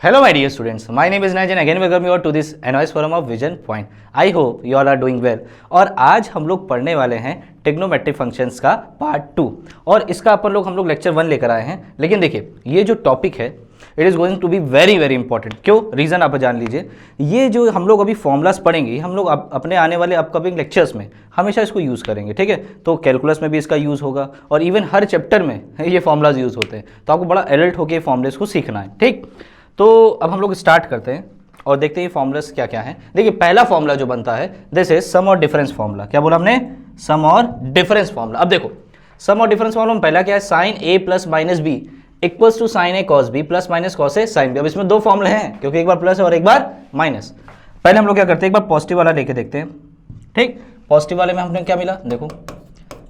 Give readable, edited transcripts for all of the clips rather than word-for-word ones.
Hello my dear students, my name is Naj and again welcome you all to this NOS forum of Vision Point. I hope you all are doing well. और आज हम लोग पढ़ने वाले हैं trigonometric functions का part 2 और इसका हम लोग लेक्चर 1 लेकर आए हैं। लेकिन देखिए ये जो टॉपिक है it is going to be very very important. क्यों? रीज़न आप जान लीजिए। ये जो हम लोग अभी फॉर्मूलाज पढ़ेंगे हम लोग अपने आने वाले अपकमिंग लेक्चर्स में हमेशा इसको यूज़ करेंगे, ठीक है। तो कैलकुलस में भी इसका यूज़ होगा और इवन हर चैप्टर में ये फॉर्मूलाज यूज़ होते हैं। तो आपको बड़ा अलर्ट होकर फॉर्मूलेस को सीखना है, ठीक। तो अब हम लोग स्टार्ट करते हैं और देखते हैं फॉर्मूलास क्या क्या है। देखिए पहला फॉर्मूला जो बनता है दिस इज सम और डिफरेंस फॉर्मूला। क्या बोला हमने? सम और डिफरेंस फॉर्मूला। अब देखो सम और डिफरेंस फॉर्मूला में पहला क्या है? Sine A plus minus B equals to sine A cos B plus minus cos A sine B. अब इसमें दो फॉर्मूले हैं क्योंकि एक बार प्लस है और एक बार माइनस। पहले हम लोग क्या करते हैं, एक बार पॉजिटिव वाला लेके देखते हैं, ठीक। पॉजिटिव वाले में हमने क्या मिला, देखो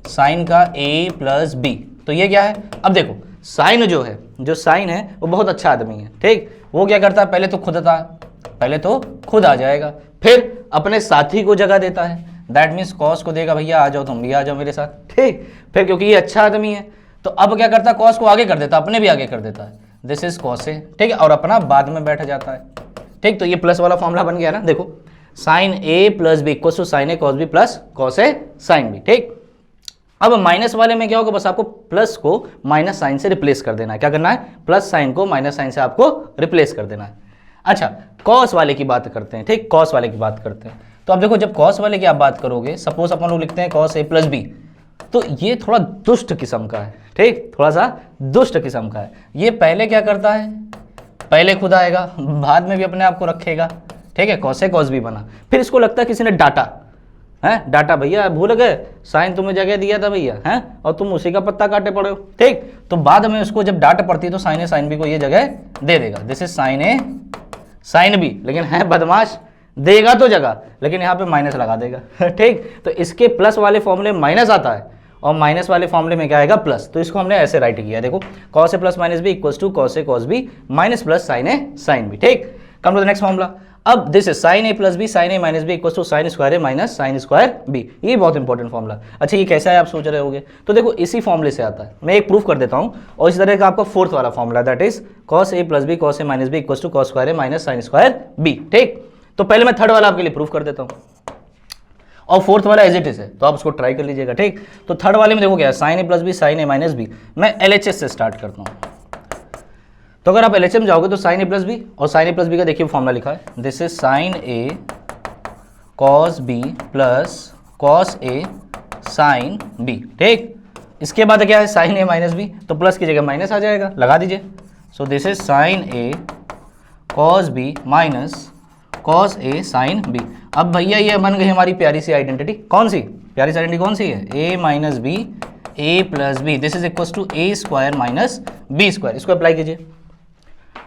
साइन का ए प्लस बी। तो ये क्या है? अब देखो साइन जो साइन है वो बहुत अच्छा आदमी है, ठीक। वो क्या करता है, पहले तो खुद आ जाएगा, फिर अपने साथी को जगह देता है। दैट मीन्स कॉस को देगा भैया आ जाओ, तुम भी आ जाओ मेरे साथ, ठीक। फिर क्योंकि ये अच्छा आदमी है तो अब क्या करता है, कॉस को आगे कर देता है, अपने भी आगे कर देता है, दिस इज कॉस ए, ठीक है। और अपना बाद में बैठ जाता है, ठीक। तो ये प्लस वाला फॉर्मूला बन गया ना। देखो sine A plus B equals to sine A cos B plus cos A sine B, ठीक। अब माइनस वाले में क्या होगा, बस आपको प्लस को माइनस साइन से रिप्लेस कर देना है। क्या करना है? प्लस साइन को माइनस साइन से आपको रिप्लेस कर देना है। अच्छा कॉस वाले की बात करते हैं, ठीक। कॉस वाले की बात करते हैं तो अब देखो जब कॉस वाले की आप बात करोगे, सपोज अपन लोग लिखते हैं कॉस ए प्लस बी, तो ये थोड़ा दुष्ट किस्म का है, ठीक। थोड़ा सा दुष्ट किस्म का है। ये पहले क्या करता है, पहले खुद आएगा, बाद में भी अपने आप को रखेगा, ठीक है। कॉस ए कॉस बी बना, फिर इसको लगता है किसी ने डाटा है, डाटा भैया भूल गए, साइन तुम्हें जगह दिया था भैया हैं, और तुम उसी का पत्ता काटे पड़े हो, ठीक। तो बाद में उसको जब डांट पड़ती है तो साइन ए साइन बी को ये जगह दे देगा, this is sine A sine B. लेकिन है बदमाश, देगा तो जगह लेकिन यहाँ पे माइनस लगा देगा, ठीक। तो इसके प्लस वाले फॉर्मूले में माइनस आता है और माइनस वाले फॉर्मूले में क्या आएगा, प्लस। तो इसको हमने ऐसे राइट किया, देखो cos A plus minus B equals to cos a cos B minus plus sine A sine B, ठीक। Come to the next formula. अब this is sine A plus B sine A minus B equals to sine square A minus sine square b. ये बहुत important formula. अच्छा ये कैसा है आप सोच रहे होगे, तो देखो इसी फॉर्मूले से आता है। मैं एक प्रूफ कर देता हूं और इस तरह का आपका फोर्थ वाला formula, that is cos A plus B cos A minus B equals to cos square A minus sine square B, ठीक। तो पहले मैं थर्ड वाला आपके लिए प्रूफ कर देता हूं और फोर्थ वाला एज इट इज है, तो आप उसको ट्राई कर लीजिएगा, ठीक। तो थर्ड वाले में देखो क्या है, साइन ए प्लस बी साइन ए माइनस बी। मैं एलएचएस से स्टार्ट करता हूं। तो अगर आप एलएचएम जाओगे तो साइन ए प्लस बी, और साइन ए प्लस बी का देखिए फॉर्मूला लिखा है, this is sine A cos B plus cos A sine B, ठीक। इसके बाद क्या है, साइन ए माइनस बी, तो प्लस की जगह माइनस आ जाएगा, लगा दीजिए। So this is sine A cos B minus cos A sine B. अब भैया ये बन गई हमारी प्यारी सी आइडेंटिटी। कौन सी प्यारी सी आइडेंटिटी, कौन सी है? A minus b a plus b, this is equals to a square minus B square. इसको अप्लाई कीजिए,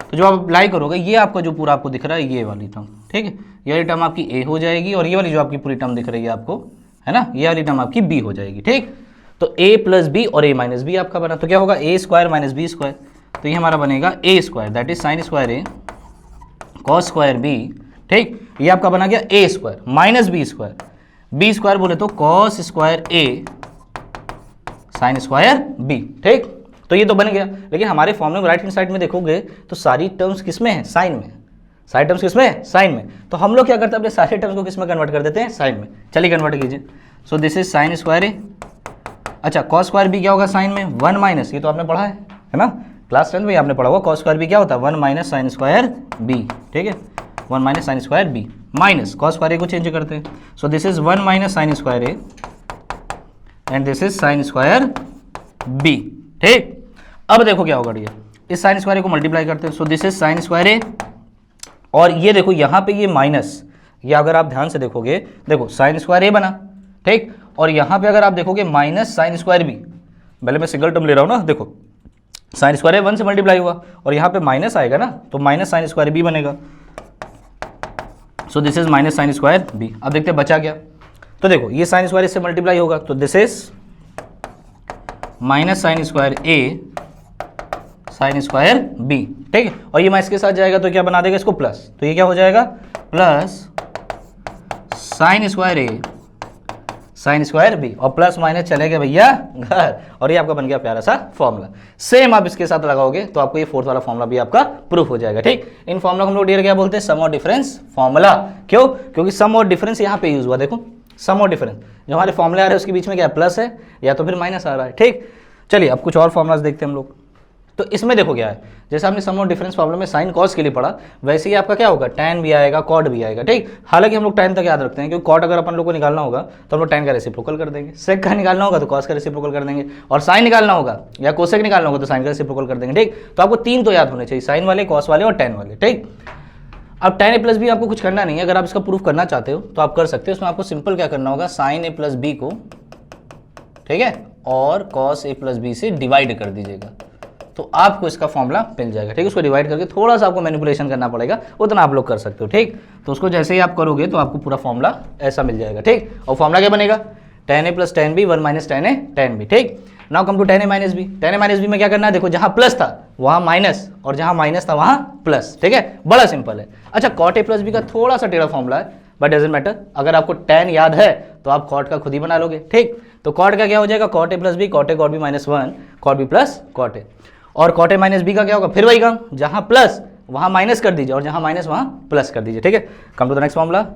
तो जो आप अप्लाई करोगे ये आपका जो पूरा आपको दिख रहा है ये वाली टर्म, ठीक है। ये वाली टर्म आपकी ए हो जाएगी और ये वाली जो आपकी पूरी टर्म दिख रही है आपको, है ना, ये वाली टर्म आपकी बी हो जाएगी, ठीक। तो ए प्लस बी और ए माइनस बी आपका बना, तो क्या होगा, a square minus B square. तो ये हमारा बनेगा a square, that is sine square a cos square B, ठीक। ये आपका बना गया a square minus B square बोले तो कॉस स्क्वायर ए साइन स्क्वायर बी, ठीक। तो ये तो बन गया। लेकिन हमारे फॉर्मूले में राइट हैंड साइड में देखोगे तो सारी टर्म्स किसमें है, साइन में। सारी टर्म्स किसमें है, साइन में। तो हम लोग क्या करते हैं, अपने सारे टर्म्स को किस में कन्वर्ट कर देते हैं, साइन में। चलिए कन्वर्ट कीजिए। So this is sine square a, अच्छा कॉस स्क्वायर बी क्या होगा साइन में, 1 माइनस, ये तो आपने पढ़ा है ना, क्लास 10 में आपने पढ़ा होगा, कॉस स्क्वायर बी क्या होता है, 1 माइनस साइन स्क्वायर बी, ठीक है। 1 minus sine square b minus cos square a को चेंज करते हैं। So this is 1 minus sine square a and this is sine square B, ठीक। अब देखो क्या होगा, ये इस साइन स्क्वायर को मल्टीप्लाई करते हैं। So this is sine square a, और ये देखो यहाँ पे ये माइनस, ये अगर आप ध्यान से देखोगे, देखो साइन स्क्वायर ए बना, ठीक। और यहाँ पे अगर आप देखोगे माइनस साइन स्क्वायर बी, पहले मैं सिंगल टर्म ले रहा हूँ ना, देखो साइन स्क्वायर ए 1 से मल्टीप्लाई हुआ और यहाँ पे माइनस आएगा ना, तो माइनस साइन स्क्वायर बी बनेगा। So this is minus sine square B. अब देखते हैं बचा क्या, तो देखो ये साइन स्क्वायर इससे मल्टीप्लाई होगा, तो this is minus sine square A sine square B, ठीक है। और ये माइनस के साथ जाएगा तो क्या बना देगा इसको, प्लस। तो ये क्या हो जाएगा, प्लस साइन स्क्वायर ए साइन स्क्वायर बी, और प्लस माइनस चले गए भैया घर, और ये आपका बन गया प्यारा सा फॉर्मूला। सेम आप इसके साथ लगाओगे तो आपको ये फोर्थ वाला फॉर्मूला भी आपका प्रूफ हो जाएगा। ठीक, इन फॉर्मूला को हम लोग डियर क्या बोलते हैं, सम और डिफरेंस फॉर्मूला। क्यों? क्योंकि सम और डिफरेंस यहाँ पे यूज हुआ। देखो सम और डिफरेंस, जो हमारे फॉर्मूले आ रहे हैं उसके बीच में क्या प्लस है या तो फिर माइनस आ रहा है। ठीक, चलिए अब कुछ और फॉर्मूलाज देखते हैं हम लोग। तो इसमें देखो क्या है, जैसे आपने सम और डिफरेंस प्रॉब्लम में साइन कॉस के लिए पढ़ा, वैसे ही आपका क्या होगा, टैन भी आएगा, कॉट भी आएगा। ठीक, हालांकि हम लोग टैन तक याद रखते हैं, क्योंकि कॉट अगर अपन लोग को निकालना होगा तो हम लोग टैन का रेसिप्रोकल कर देंगे, सेक का निकालना होगा तो कॉस का रेसिप्रोकल कर देंगे, और साइन निकालना होगा या कोसेक निकालना होगा तो साइन का रेसिप्रोकल कर देंगे। ठीक, तो आपको तीन तो याद होने चाहिए, साइन वाले, कॉस वाले और टैन वाले। ठीक, अब tan a प्लस बी आपको कुछ करना नहीं है, अगर आप इसका प्रूफ करना चाहते हो तो आप कर सकते हो। उसमें आपको सिंपल क्या करना होगा, साइन a प्लस बी को, ठीक है, और cos a प्लस बी से डिवाइड कर दीजिएगा, तो आपको इसका फॉर्मूला मिल जाएगा। ठीक है, उसको डिवाइड करके थोड़ा सा आपको मैनिपुलेशन करना पड़ेगा, उतना आप लोग कर सकते हो। ठीक, तो उसको जैसे ही आप करोगे तो आपको पूरा फॉर्मूला ऐसा मिल जाएगा। ठीक, और फॉर्मूला क्या बनेगा, tan a plus tan b 1 minus tan a tan b। ठीक, now come to tan a minus B. tan a minus B में क्या करना है, देखो जहां प्लस था वहां माइनस, और जहां माइनस था वहां प्लस। ठीक है, बड़ा सिंपल है। अच्छा, cot a प्लस बी का थोड़ा सा टेढ़ा फॉर्मूला है, बट डजंट मैटर, अगर आपको tan याद है तो आप cot का खुद ही बना लोगे। ठीक, तो cot का क्या हो जाएगा, cot a plus B, cot a cot b minus 1 cot b plus cot a, और cot a माइनस बी का क्या होगा, फिर वही काम, जहां प्लस वहां माइनस कर दीजिए और जहां माइनस वहां प्लस कर दीजिए। ठीक है, come to the next formula.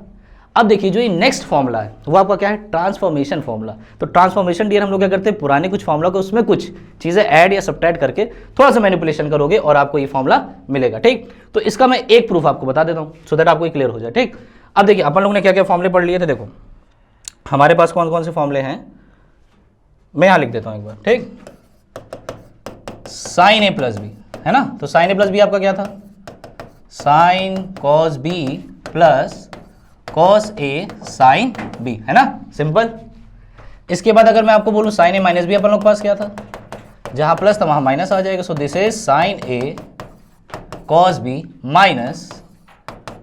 अब देखिए जो ये नेक्स्ट फॉर्मूला है वो आपका क्या है, ट्रांसफॉर्मेशन फॉर्मूला। तो ट्रांसफॉर्मेशन डियर हम लोग क्या करते हैं, पुराने कुछ फॉर्मूला को उसमें कुछ चीजें ऐड या सब्ट्रैक्ट करके थोड़ा सा मैनिपुलेशन करोगे और आपको ये फॉर्मूला मिलेगा। ठीक, तो इसका मैं एक प्रूफ आपको बता देता हूँ सो दैट आपको क्लियर हो जाए। ठीक, अब देखिए अपन लोग ने क्या क्या फॉर्मूले पढ़ लिए थे। देखो हमारे पास कौन कौन से फॉर्मूले हैं, मैं यहाँ लिख देता हूँ एक बार। ठीक, साइन ए प्लस बी है ना, तो साइन ए प्लस बी आपका क्या था, sine cos B plus cos ए साइन बी, है ना, सिंपल। इसके बाद अगर मैं आपको बोलूं साइन ए माइनस बी अपन लोग पास क्या था, जहां प्लस था वहां माइनस आ जाएगा, so this is sine A cos B minus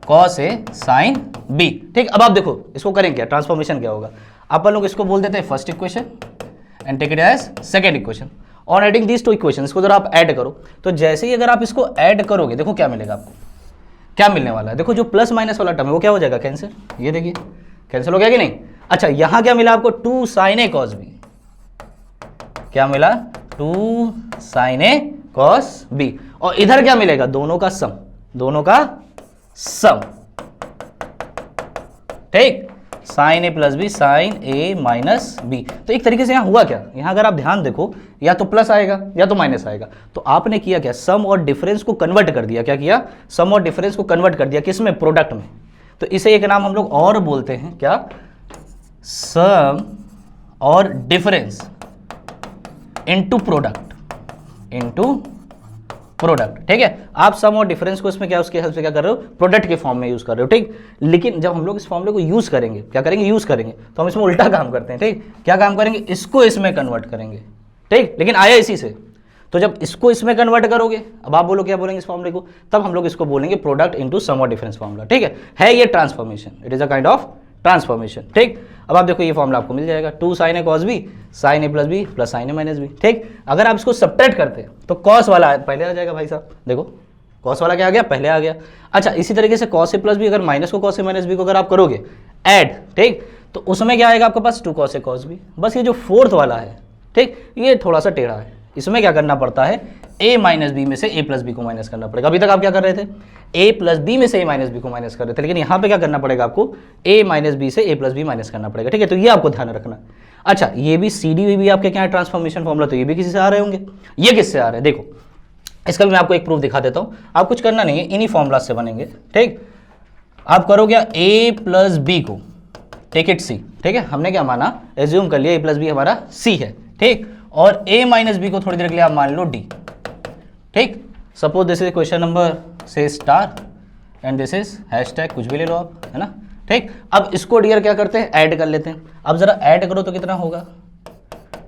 cos A sine B. ठीक, अब आप देखो इसको करें क्या, ट्रांसफॉर्मेशन क्या होगा, अपन लोग इसको बोल देते हैं first equation and take it as second equation. On adding these two equation, इसको जरा आप ऐड करो, तो जैसे ही अगर आप इसको ऐड करोगे देखो क्या मिलेगा आपको, क्या मिलने वाला है। देखो जो प्लस माइनस वाला टर्म है वो क्या हो जाएगा, कैंसिल, ये देखिए कैंसिल हो गया कि नहीं। अच्छा, यहां क्या मिला आपको, 2 sin a cos b, क्या मिला, 2 sin a cos b, और इधर क्या मिलेगा, दोनों का सम, दोनों का सम। ठीक, साइन ए प्लस बी साइन ए माइनस बी। तो एक तरीके से यहां हुआ क्या, यहां अगर आप ध्यान देखो या तो प्लस आएगा या तो माइनस आएगा, तो आपने किया क्या, सम और डिफरेंस को कन्वर्ट कर दिया। क्या किया, सम और डिफरेंस को कन्वर्ट कर दिया, किसमें, प्रोडक्ट में। तो इसे एक नाम हम लोग और बोलते हैं, क्या, सम और difference into product, into product. ठीक है, आप सम और डिफरेंस को इसमें क्या, उसके हेल्प से क्या कर रहे हो, प्रोडक्ट के फॉर्म में यूज कर रहे हो। ठीक, लेकिन जब हम लोग इस फॉर्मूले को यूज करेंगे, क्या करेंगे, यूज करेंगे, तो हम इसमें उल्टा काम करते हैं। ठीक, क्या काम करेंगे, इसको इसमें कन्वर्ट करेंगे। ठीक, लेकिन आया इसी से, तो जब इसको इसमें कन्वर्ट करोगे, अब आप बोलो क्या बोलेंगे इस फॉर्मूले को, तब हम लोग इसको बोलेंगे प्रोडक्ट इनटू सम और डिफरेंस फॉर्मूला। ठीक है ये transformation, it is a kind of transformation. ठीक, अब आप देखो ये फॉर्मूला आपको मिल जाएगा, 2 sin a cos b sin a plus B plus sine A minus B. ठीक, अगर आप इसको सब्ट्रैक्ट करते हैं तो cos वाला पहले आ जाएगा भाई साहब, देखो cos वाला क्या आ गया, पहले आ गया। अच्छा, इसी तरीके से cos a प्लस बी, अगर माइनस को cos a माइनस बी को अगर आप करोगे ऐड, ठीक, तो उसमें क्या आएगा आपके पास, 2 cos a cos b। बस ये जो फोर्थ वाला है, ठीक, ये थोड़ा सा टेढ़ा है, इसमें क्या करना पड़ता है, a माइनस बी में से a प्लस बी को माइनस करना पड़ेगा। अभी तक आप क्या कर रहे थे, a प्लस बी में से a माइनस बी को माइनस कर रहे थे, लेकिन यहाँ पे क्या करना पड़ेगा आपको, a माइनस बी से a प्लस बी माइनस करना पड़ेगा। ठीक है, तो ये आपको ध्यान रखना। अच्छा, ये भी सी डी भी आपके क्या है, ट्रांसफॉर्मेशन फॉर्मूला, तो ये भी किसी से आ रहे होंगे, ये किससे आ रहे हैं, देखो इसका भी मैं आपको एक प्रूफ दिखा देता हूँ, आप कुछ करना नहीं है, इन्हीं फॉर्मूला से बनेंगे। ठीक, आप करोगे a प्लस बी को, टेक इट सी। ठीक है, हमने क्या माना, एज्यूम कर लिया a प्लस बी हमारा c है। ठीक, और a माइनस बी को थोड़ी देर के लिए आप मान लो d। ठीक, suppose this is question number से star and this is hashtag, कुछ भी ले लो आप, है ना। ठीक, अब इसको डियर क्या करते हैं, ऐड कर लेते हैं। अब जरा ऐड करो तो कितना होगा,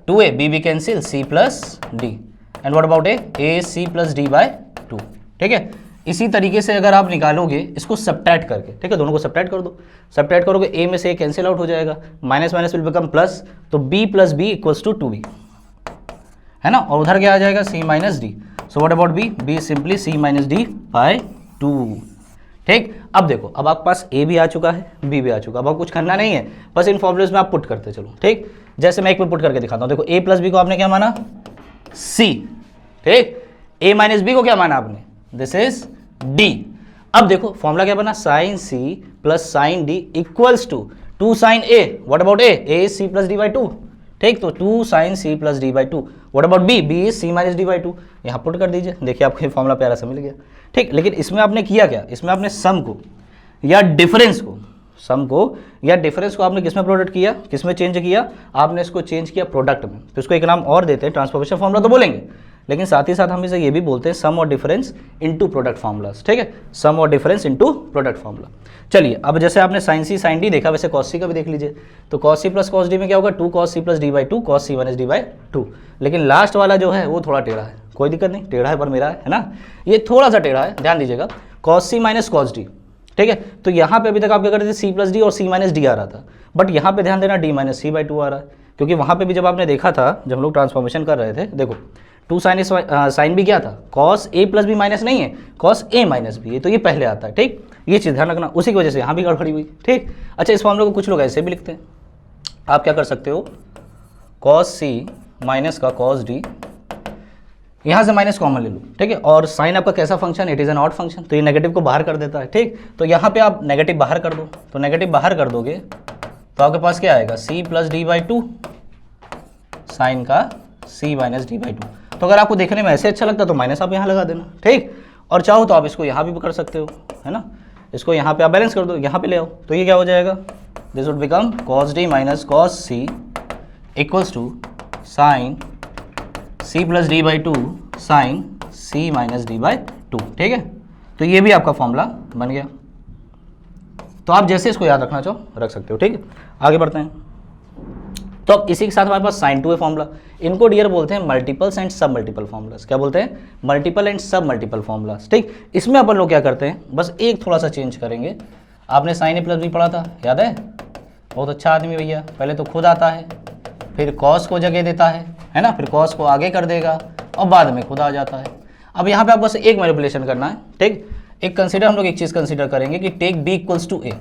2a b b कैंसिल, c plus d, and what about a c plus d by 2। ठीक है, इसी तरीके से अगर आप निकालोगे इसको सब्ट्रैक्ट करके, ठीक है, दोनों को सब्ट्रैक्ट कर दो, सब्ट्रैक्ट करोगे a में से a कैंसिल आउट हो जाएगा, minus minus will become plus, तो b plus B equals to 2b, है ना, और उधर क्या आ जाएगा, c minus D. So what about b, b simply c minus D by 2। ठीक। अब देखो, अब आपके पास ए भी आ चुका है, बी भी आ चुका है, अब आपको कुछ करना नहीं है, बस इन फॉर्मूलेस में आप पुट करते चलो। ठीक, जैसे मैं एक में पुट करके दिखाता हूँ। देखो ए प्लस बी को आपने क्या माना, सी। ठीक, ए माइनस बी को क्या माना आपने, दिस इज डी। अब देखो फॉर्मूला क्या बना, sine C plus sine D equals to 2 sine A, what about A is C plus D by 2। ठीक, तो 2 sine C plus D by 2, what about B is C minus D by 2। यहाँ put कर दीजिए, देखिए आपको formula प्यारा सा मिल गया। ठीक, लेकिन इसमें आपने किया क्या, इसमें आपने सम को या डिफरेंस को, सम को या डिफरेंस को आपने किसमें प्रोडक्ट किया, किसमें चेंज किया, आपने इसको चेंज किया प्रोडक्ट में। तो इसको एक नाम और देते हैं, ट्रांसफॉर्मेशन फॉर्मूला तो बोलेंगे, लेकिन साथ ही साथ हम इसे ये भी बोलते हैं सम और डिफरेंस इनटू प्रोडक्ट फॉर्मूलास। ठीक है, सम और डिफरेंस इनटू प्रोडक्ट फॉर्मूला। चलिए, अब जैसे आपने साइन सी साइन डी देखा, वैसे कॉस सी का भी देख लीजिए। तो cos C plus cos D में क्या होगा, 2 cos C plus D by 2 cos C minus D by 2। लेकिन लास्ट वाला जो है वो थोड़ा टेढ़ा है, कोई दिक्कत नहीं, टेढ़ा है पर मेरा है ना, ये थोड़ा सा टेढ़ा है, ध्यान दीजिएगा। Cos C minus cos D, ठीक है। तो यहाँ पे अभी तक आप क्या करते थे, सी प्लस डी और सी माइनस डी आ रहा था, बट यहाँ पे ध्यान देना डी माइनस सी बाई 2 आ रहा है, क्योंकि वहाँ पे भी जब आपने देखा था, जब हम लोग ट्रांसफॉर्मेशन कर रहे थे, देखो 2 साइन भी क्या था, cos A plus B minus नहीं है, कॉस ए माइनस बी है, तो ये पहले आता है। ठीक, ये चीज़ ध्यान रखना, उसी की वजह से यहाँ भी गड़बड़ी हुई। ठीक, अच्छा, इस फॉर्मूले को कुछ लोग ऐसे भी लिखते हैं, आप क्या कर सकते हो, कॉस सी माइनस का कॉस डी, यहाँ से माइनस कॉमन ले लो। ठीक है, और साइन आपका कैसा function, it is an odd function, तो ये नेगेटिव को बाहर कर देता है। ठीक, तो यहाँ पे आप नेगेटिव बाहर कर दो, तो नेगेटिव बाहर कर दोगे तो आपके पास क्या आएगा, C plus D by 2 sine का सी माइनस डी बाई 2। तो अगर आपको देखने में ऐसे अच्छा लगता है तो माइनस आप यहाँ लगा देना। ठीक, और चाहो तो आप इसको यहाँ भी कर सकते हो, है ना, इसको यहाँ पे आप बैलेंस कर दो, यहाँ पे ले आओ, तो ये क्या हो जाएगा, this would become cos D minus cos C equals to sine C plus D by 2 sine C minus D by 2। ठीक है, तो ये भी आपका फॉर्मूला बन गया। तो आप जैसे इसको याद रखना चाहो रख सकते हो। ठीक है, आगे बढ़ते हैं। तो अब इसी के साथ हमारे पास साइन 2 है फॉर्मूला, इनको डियर बोलते हैं मल्टीपल्स एंड सब मल्टीपल फॉर्मूलास। क्या बोलते हैं, मल्टीपल एंड सब मल्टीपल फॉर्मूलास। ठीक, इसमें अपन लोग क्या करते हैं, बस एक थोड़ा सा चेंज करेंगे। आपने साइन ए प्लस बी पढ़ा था, याद है, बहुत अच्छा आदमी भैया, पहले तो खुद आता है, फिर कॉस को जगह देता है ना, फिर कॉस को आगे कर देगा और बाद में खुद आ जाता है। अब यहाँ पे आप बस एक मैनिपुलेशन करना है। ठीक, एक कंसीडर, हम लोग एक चीज़ कंसीडर करेंगे कि टेक बी इक्वल्स टू ए।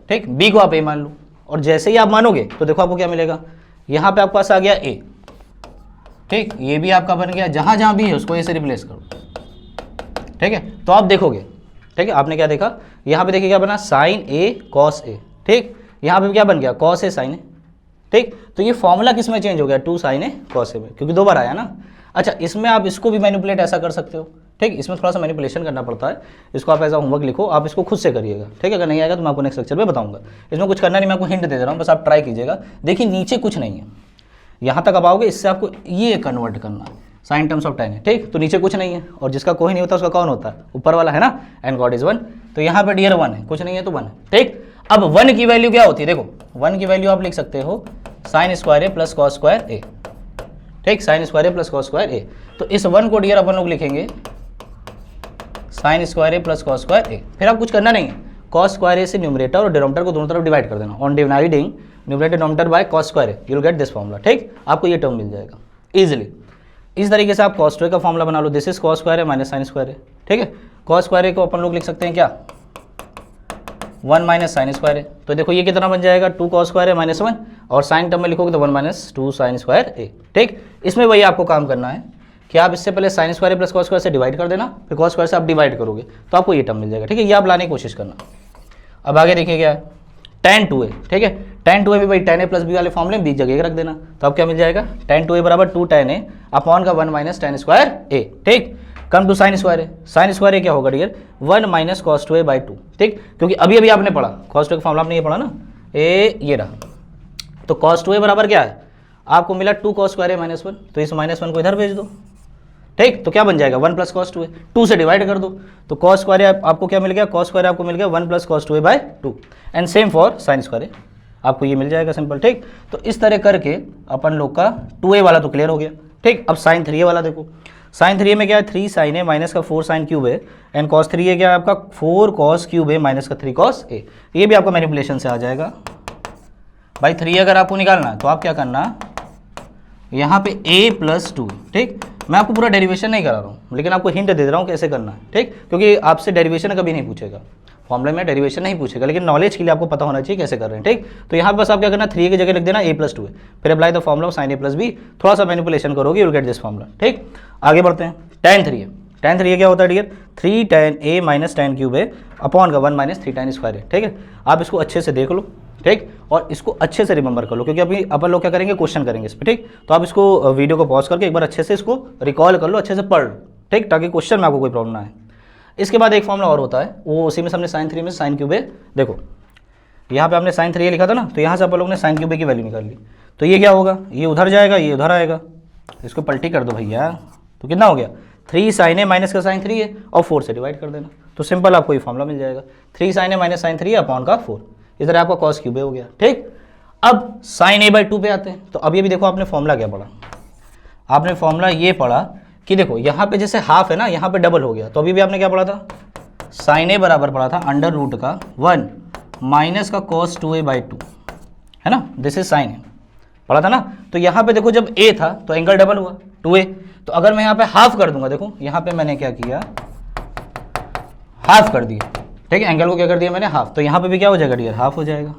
ठीक, बी को आप ए मान लो, और जैसे ही आप मानोगे तो देखो आपको क्या मिलेगा, यहाँ पे आपके पास आ गया ए। ठीक, ये भी आपका बन गया, जहाँ जहाँ भी है उसको ए से रिप्लेस करो। ठीक है, तो आप देखोगे, ठीक है, आपने क्या देखा, यहाँ पे देखिए क्या बना, साइन ए कॉस ए। ठीक, यहाँ पे क्या बन गया, कॉस ए साइन ए। ठीक, तो ये फॉर्मूला किस में चेंज हो गया, 2 साइन ए कॉस ए में, क्योंकि 2 बार आया ना। अच्छा, इसमें आप इसको भी मैनिपुलेट ऐसा कर सकते हो। ठीक, इसमें थोड़ा सा मैनिपुलेशन करना पड़ता है, इसको आप ऐसा होमवर्क लिखो, आप इसको खुद से करिएगा। ठीक है, अगर नहीं आएगा तो मैं आपको नेक्स्ट लेक्चर में बताऊंगा। इसमें कुछ करना नहीं, मैं आपको हिंट दे रहा हूँ, बस आप ट्राई कीजिएगा। देखिए नीचे कुछ नहीं है, यहाँ तक आप आओगे, इससे आपको ये कन्वर्ट करना है, साइन टर्म्स ऑफ 10 है। ठीक, तो नीचे कुछ नहीं है, और जिसका कोई नहीं होता उसका कौन होता है, ऊपर वाला, है ना, एंड गॉड इज 1। तो यहाँ पे डियर 1 है, कुछ नहीं है तो 1 है। ठीक, अब 1 की वैल्यू क्या होती है, देखो 1 की वैल्यू आप लिख सकते हो sign square A plus cos square a. ठीक, साइन स्क्वायर ए प्लस कॉस स्क्वायर ए, तो इस 1 को डियर अपन लोग लिखेंगे साइन स्क्वायर ए प्लस कॉस स्क्वायर ए। फिर आप कुछ करना नहीं है, कॉस स्क्वायर ए से न्यूमरेटर और डिनोमिनेटर को दोनों तरफ डिवाइड कर देना, on dividing numerator denominator by cos square A, you will get this formula. ठीक, आपको ये टर्म मिल जाएगा इजीली। इस तरीके से आप कॉस 2 का फॉर्मूला बना लो, this is cos square A minus sine square a. ठीक है, कॉस स्क्वायर ए को अपन लोग लिख सकते हैं क्या, 1 माइनस साइन स्क्वायर ए। तो देखो ये कितना बन जाएगा, 2 कॉस स्क्वायर ए माइनस 1, और साइन टर्म में लिखोगे तो 1 माइनस 2 साइन स्क्वायर ए। ठीक, इसमें वही आपको काम करना है कि आप इससे पहले sine square plus cos square से डिवाइड कर देना, फिर कॉस स्क्वायर से आप डिवाइड करोगे तो आपको ये टर्म मिल जाएगा। ठीक है, ये आप लाने की कोशिश करना। अब आगे देखिए क्या है, tan 2a। ठीक है, tan 2a भी भाई tan a प्लस बी वाले फॉर्मूले में बीच जगह रख देना, तो अब क्या मिल जाएगा, tan 2a बराबर 2 tan a अपॉन का 1 माइनस tan स्क्वायर a। ठीक, come to sine square A, sine square a क्या होगा dear, 1 minus cos 2a by 2। ठीक, क्योंकि अभी अभी आपने पढ़ा कॉस 2 का फॉर्मूला, आपने ये पढ़ा ना, ये रहा, तो कॉस 2a बराबर क्या है, आपको मिला 2 कॉस स्क्वायर ए माइनस 1, तो इस माइनस 1 को इधर भेज दो। ठीक, तो क्या बन जाएगा, 1 प्लस कॉस 2a, 2 से डिवाइड कर दो, तो कॉस स्क्वायर ए आपको क्या मिल गया, कॉस स्क्वायर आपको मिल गया 1 plus cos 2a by 2, and same for sine square a, आपको ये मिल जाएगा सिंपल। ठीक, तो इस तरह करके अपन लोग का 2a वाला तो क्लियर हो गया। ठीक, अब साइन 3a वाला देखो, साइन 3a में क्या है, 3 साइन ए माइनस का 4 साइन क्यूब है, एंड कॉस 3a क्या है आपका 4 कॉस क्यूब है माइनस का 3 कॉस ए। ये भी आपका मैनिपुलेशन से आ जाएगा भाई। 3 अगर आपको निकालना है तो आप क्या करना, यहाँ पे a प्लस 2, ठीक, मैं आपको पूरा डेरिवेशन नहीं करा रहा हूँ, लेकिन आपको हिंट दे रहा हूँ कैसे करना है, ठीक, क्योंकि आपसे डेरिवेशन कभी नहीं पूछेगा, फॉर्मूले में डेरिवेशन नहीं पूछेगा, लेकिन नॉलेज के लिए आपको पता होना चाहिए कैसे कर रहे हैं, ठीक। तो यहाँ बस आप क्या करना, 3 की जगह लिख देना a+2 है, फिर apply the formula of sin a+b, थोड़ा सा मैनिपुलेशन करोगे, you will get this formula, ठीक। आगे बढ़ते हैं, tan 3 है, tan 3 क्या होता है dear, 3 tan a minus tan cube है अपॉन का 1 माइनस 3 tan स्क्वायर है, ठीक है। आप इसको अच्छे से देख लो, ठीक, और इसको अच्छे से रिमेंबर कर लो, क्योंकि अभी अपन लोग क्या करेंगे, क्वेश्चन करेंगे इस पर, ठीक। तो आप इसको वीडियो को पॉज करके एक बार अच्छे से इसको रिकॉल कर लो, अच्छे से पढ़ लो, ठीक, ताकि क्वेश्चन में आपको कोई प्रॉब्लम ना आए। इसके बाद एक फॉर्मूला और होता है, वो उसी में हमने sin 3 में sin क्यूब है, देखो यहाँ पे आपने sin 3 लिखा था ना, तो यहाँ से अपन लोग ने sin क्यूब की वैल्यू निकाल ली, तो ये क्या होगा, ये उधर जाएगा, ये उधर आएगा, इसको पलटी कर दो भैया, तो कितना हो गया, 3 sin a माइनस का sin 3 है और 4 से डिवाइड कर देना, तो सिंपल आपको ये फॉर्मूला मिल जाएगा, 3 sin a minus sin 3 upon का 4, इधर आपका cos क्यूब हो गया, ठीक। अब sin a/2 पे आते हैं, तो अभी अभी देखो आपने फॉर्मूला क्या पढ़ा, आपने फॉर्मूला ये पढ़ा कि देखो यहाँ पे जैसे हाफ है ना, यहाँ पे डबल हो गया, तो अभी भी आपने क्या पढ़ा था, sin a बराबर पढ़ा था अंडर रूट का 1 माइनस का cos 2a/2, है ना, दिस इज sin a पढ़ा था ना। तो यहाँ पे देखो जब a था तो एंगल डबल हुआ 2a, तो अगर मैं यहाँ पे हाफ कर दूंगा, देखो यहाँ पे मैंने क्या किया, हाफ कर दिया, ठीक है, एंगल को क्या कर दिया मैंने, हाफ, तो यहाँ पे भी क्या हो जाएगा डियर, हाफ हो जाएगा,